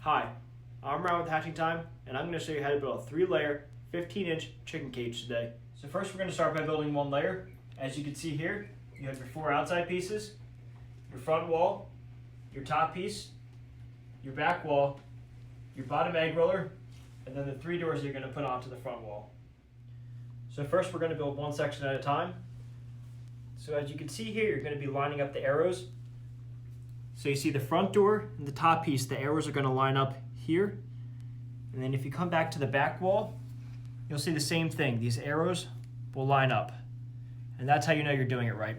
Hi, I'm Ryan with Hatching Time, and I'm going to show you how to build a 3-layer, 15-inch chicken cage today. So first we're going to start by building one layer. As you can see here, you have your 4 outside pieces, your front wall, your top piece, your back wall, your bottom egg roller, and then the 3 doors you're going to put onto the front wall. So first we're going to build one section at a time. So as you can see here, you're going to be lining up the arrows. So you see the front door and the top piece, the arrows are going to line up here. And then if you come back to the back wall, you'll see the same thing. These arrows will line up. And that's how you know you're doing it right.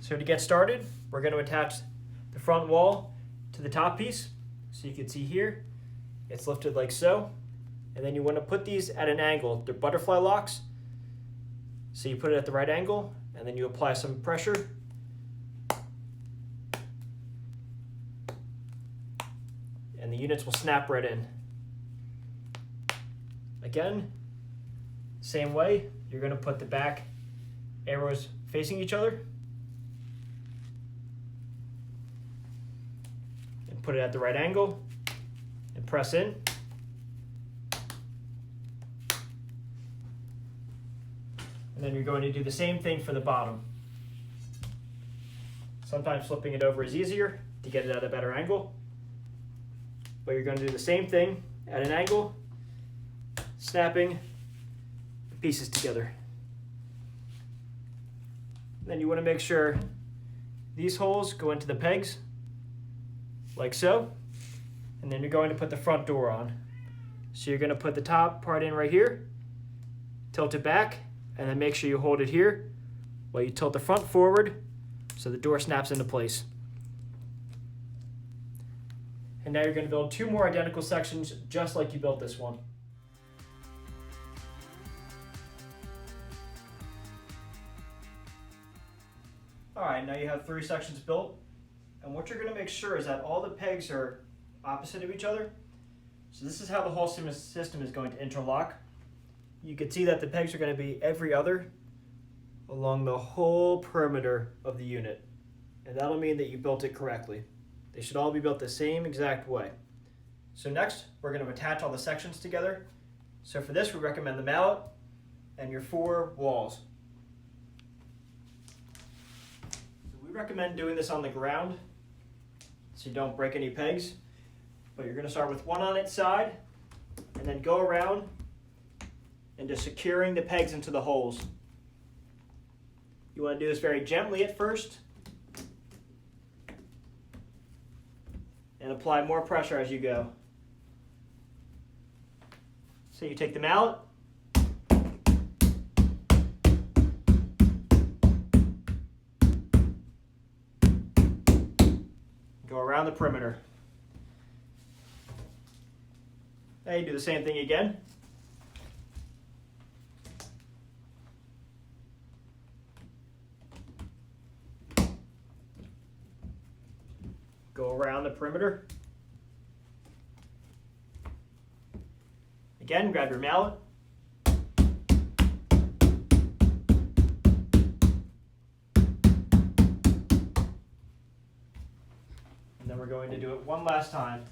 So to get started, we're going to attach the front wall to the top piece. So you can see here, it's lifted like so. And then you want to put these at an angle. They're butterfly locks. So you put it at the right angle, and then you apply some pressure. And the units will snap right in. Again, same way, you're going to put the back arrows facing each other and put it at the right angle and press in. And then you're going to do the same thing for the bottom. Sometimes flipping it over is easier to get it at a better angle. But you're going to do the same thing at an angle, snapping the pieces together. Then you want to make sure these holes go into the pegs, like so. And then you're going to put the front door on. So you're going to put the top part in right here, tilt it back, and then make sure you hold it here while you tilt the front forward so the door snaps into place. And now you're going to build 2 more identical sections just like you built this one. Alright, now you have 3 sections built. And what you're going to make sure is that all the pegs are opposite of each other. So this is how the whole system is going to interlock. You can see that the pegs are going to be every other along the whole perimeter of the unit. And that'll mean that you built it correctly. They should all be built the same exact way. So next, we're going to attach all the sections together. So for this, we recommend the mallet and your 4 walls. So we recommend doing this on the ground so you don't break any pegs. But you're going to start with one on its side and then go around and just securing the pegs into the holes. You want to do this very gently at first, and apply more pressure as you go. So you take the mallet, go around the perimeter. Now you do the same thing again. Go around the perimeter. Again, grab your mallet. And then we're going to do it one last time.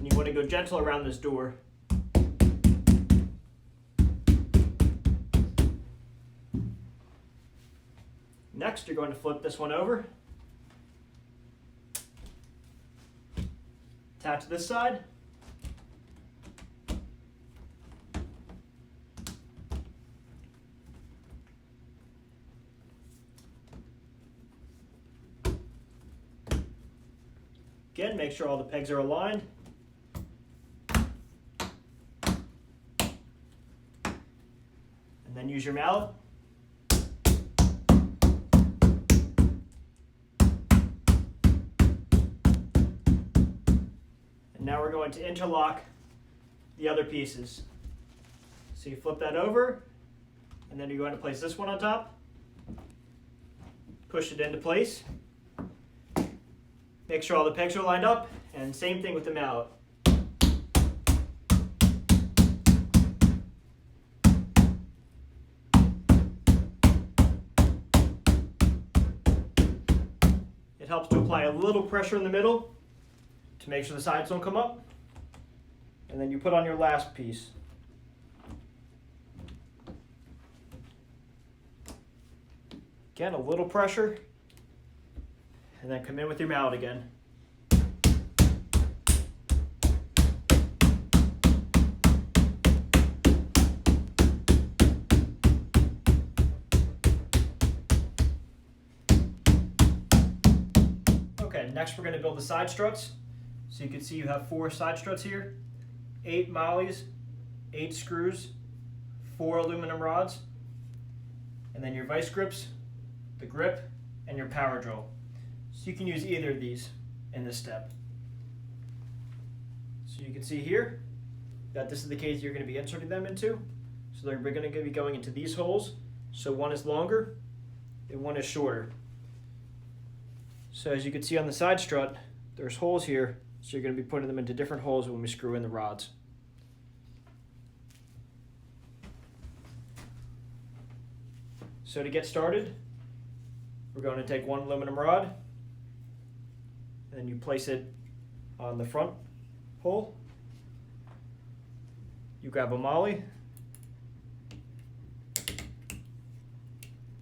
You want to go gentle around this door. Next, you're going to flip this one over. Attach this side. Again, make sure all the pegs are aligned. And then use your mallet. And now we're going to interlock the other pieces. So you flip that over, and then you're going to place this one on top. Push it into place. Make sure all the pegs are lined up, and same thing with the mallet. It helps to apply a little pressure in the middle to make sure the sides don't come up. And then you put on your last piece. Again, a little pressure, and then come in with your mallet again. Okay, next we're going to build the side struts. So you can see you have 4 side struts here, 8 mollies, 8 screws, 4 aluminum rods, and then your vice grips, the grip, and your power drill. So you can use either of these in this step. So you can see here that this is the cage you're going to be inserting them into. So they're going to be going into these holes. So one is longer and one is shorter. So as you can see on the side strut, there's holes here. So you're going to be putting them into different holes when we screw in the rods. So to get started, we're going to take one aluminum rod, and then you place it on the front hole. You grab a molly,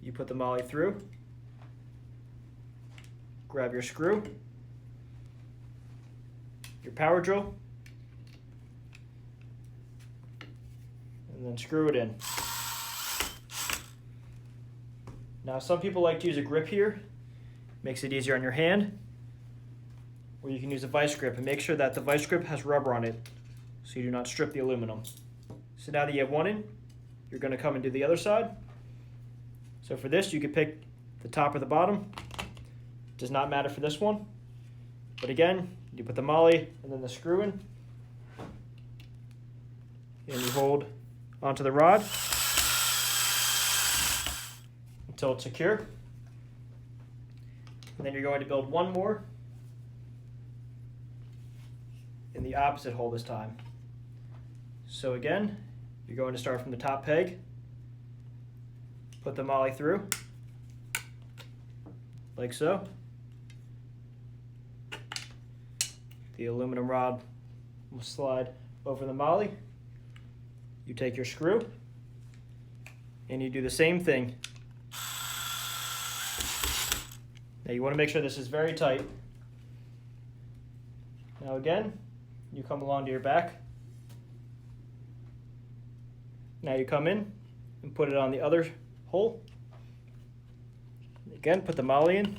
you put the molly through, grab your screw, your power drill, and then screw it in. Now some people like to use a grip here, makes it easier on your hand, or you can use a vice grip, and make sure that the vice grip has rubber on it so you do not strip the aluminum. So now that you have one in, you're going to come and do the other side. So for this you can pick the top or the bottom, does not matter for this one, but again you put the molly and then the screw in, and you hold onto the rod until it's secure. And then you're going to build one more in the opposite hole this time. So again, you're going to start from the top peg, put the molly through, like so. The aluminum rod will slide over the molly. You take your screw, and you do the same thing. Now you want to make sure this is very tight. Now again, you come along to your back. Now you come in and put it on the other hole. Again, put the molly in,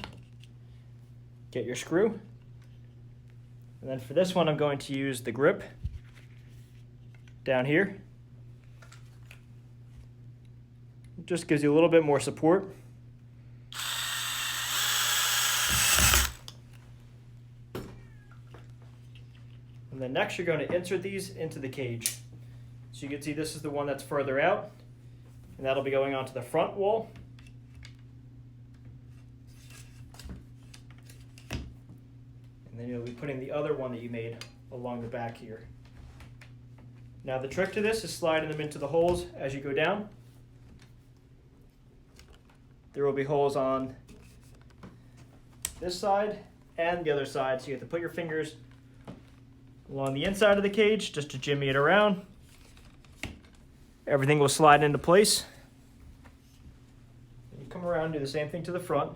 get your screw. And then for this one, I'm going to use the grip down here. It just gives you a little bit more support. And then next you're going to insert these into the cage. So you can see this is the one that's further out, and that'll be going onto the front wall. And then you'll be putting the other one that you made along the back here. Now the trick to this is sliding them into the holes as you go down. There will be holes on this side and the other side, so you have to put your fingers along the inside of the cage just to jimmy it around. Everything will slide into place. You come around and do the same thing to the front.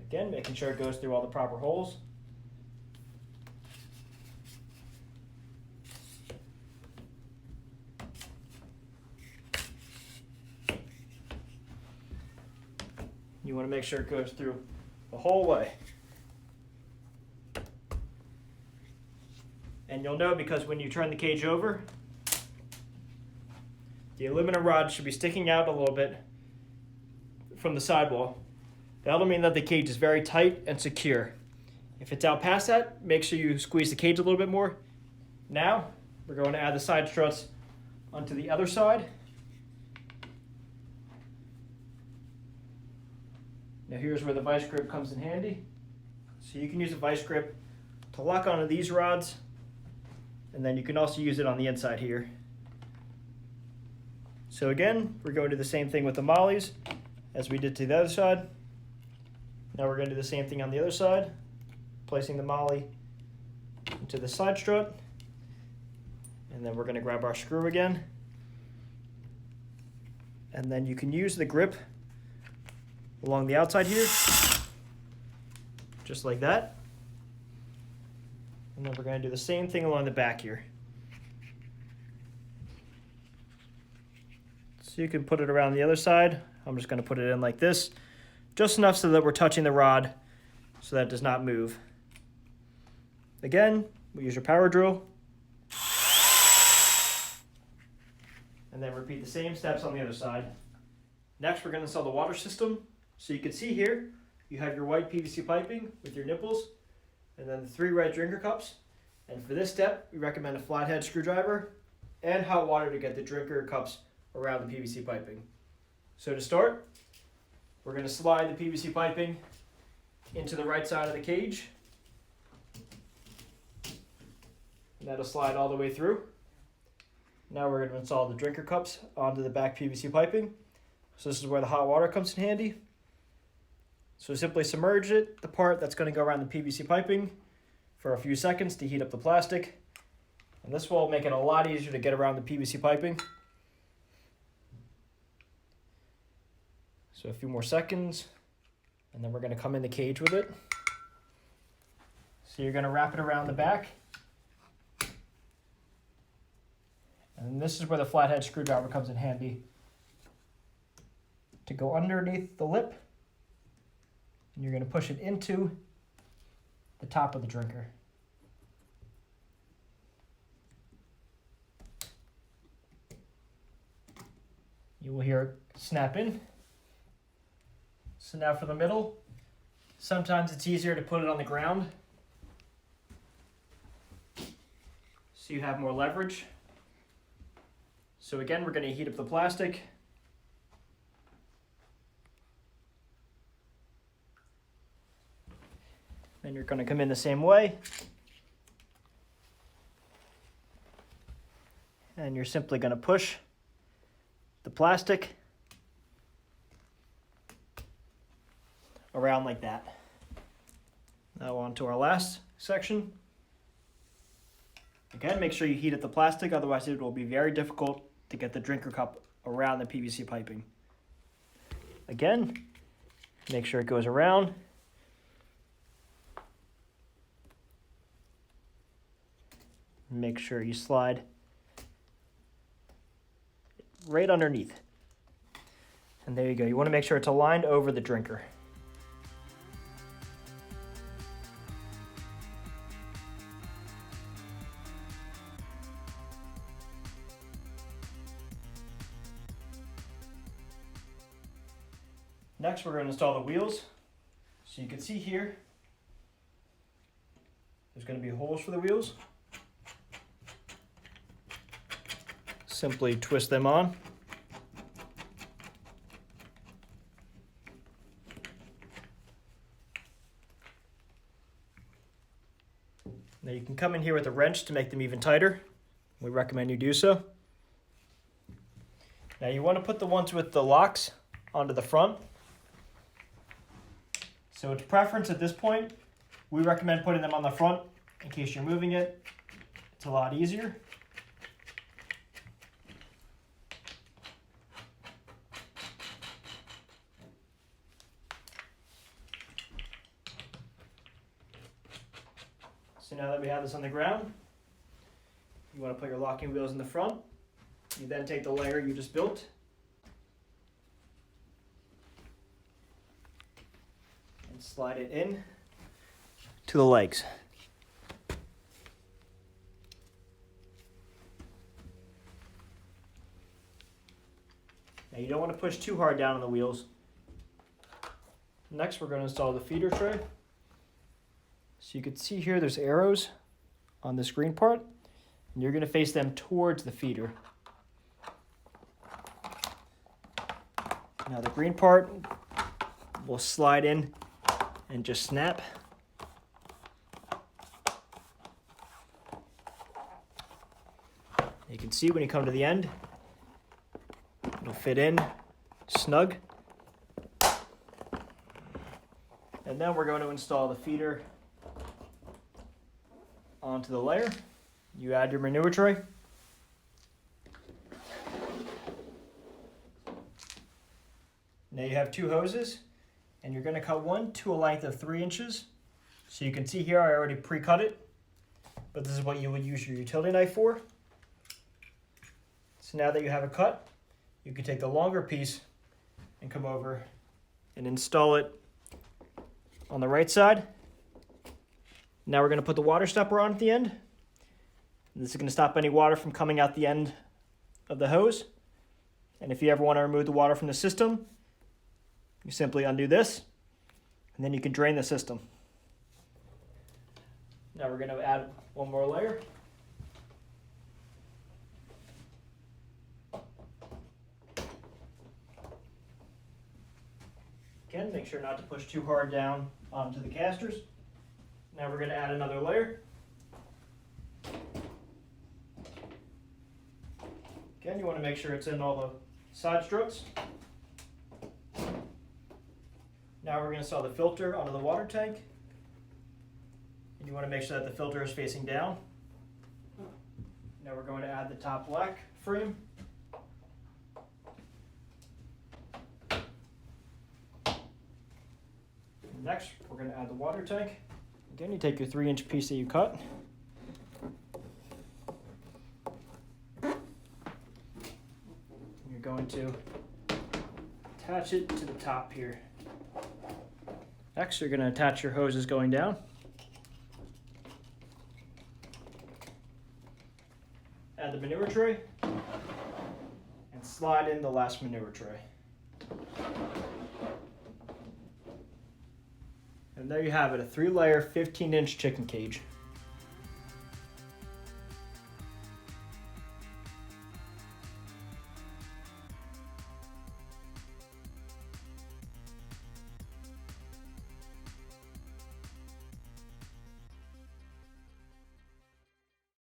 Again, making sure it goes through all the proper holes. You want to make sure it goes through the whole way. And you'll know because when you turn the cage over, the aluminum rod should be sticking out a little bit from the sidewall. That'll mean that the cage is very tight and secure. If it's out past that, make sure you squeeze the cage a little bit more. Now, we're going to add the side struts onto the other side. Now here's where the vice grip comes in handy. So you can use a vice grip to lock onto these rods, and then you can also use it on the inside here. So again, we're going to do the same thing with the mollies as we did to the other side. Now we're going to do the same thing on the other side, placing the molly into the side strut, and then we're going to grab our screw again, and then you can use the grip along the outside here, just like that. And then we're going to do the same thing along the back here. So you can put it around the other side. I'm just going to put it in like this, just enough so that we're touching the rod so that it does not move. Again, we use your power drill. And then repeat the same steps on the other side. Next, we're going to install the water system. So you can see here, you have your white PVC piping with your nipples, and then the 3 red drinker cups. And for this step, we recommend a flathead screwdriver and hot water to get the drinker cups around the PVC piping. So to start, we're going to slide the PVC piping into the right side of the cage. And that'll slide all the way through. Now we're going to install the drinker cups onto the back PVC piping. So this is where the hot water comes in handy. So simply submerge it, the part that's going to go around the PVC piping, for a few seconds to heat up the plastic. And this will make it a lot easier to get around the PVC piping. So a few more seconds, and then we're going to come in the cage with it. So you're going to wrap it around the back. And this is where the flathead screwdriver comes in handy. To go underneath the lip, and you're going to push it into the top of the drinker. You will hear it snap in. So now for the middle, sometimes it's easier to put it on the ground so you have more leverage. So again, we're going to heat up the plastic. Then you're going to come in the same way. And you're simply going to push the plastic around like that. Now on to our last section. Again, make sure you heat up the plastic, otherwise it will be very difficult to get the drinker cup around the PVC piping. Again, make sure it goes around. Make sure you slide right underneath. And there you go. You want to make sure it's aligned over the drinker. Next, we're going to install the wheels. So you can see here, there's going to be holes for the wheels. Simply twist them on. Now you can come in here with a wrench to make them even tighter. We recommend you do so. Now you want to put the ones with the locks onto the front. So it's preference at this point. We recommend putting them on the front in case you're moving it. It's a lot easier. So now that we have this on the ground, you want to put your locking wheels in the front. You then take the layer you just built and slide it in to the legs. Now you don't want to push too hard down on the wheels. Next, we're going to install the feeder tray. So you can see here there's arrows on this green part, And you're going to face them towards the feeder. Now the green part will slide in and just snap. You can see when you come to the end, it'll fit in snug. And then we're going to install the feeder onto the layer. You add your manure tray. Now you have two hoses, and you're going to cut one to a length of 3 inches. So you can see here I already pre-cut it, but this is what you would use your utility knife for. So now that you have it cut, you can take the longer piece and come over and install it on the right side. Now we're going to put the water stopper on at the end. This is going to stop any water from coming out the end of the hose. And if you ever want to remove the water from the system, you simply undo this, and then you can drain the system. Now we're going to add one more layer. Again, make sure not to push too hard down onto the casters. Now we're going to add another layer. Again, you want to make sure it's in all the side struts. Now we're going to install the filter onto the water tank. And you want to make sure that the filter is facing down. Now we're going to add the top black frame. Next, we're going to add the water tank. Again, you take your 3-inch piece that you cut. You're going to attach it to the top here. Next, you're going to attach your hoses going down. Add the manure tray and slide in the last manure tray. And there you have it, a 3-layer 15-inch chicken cage.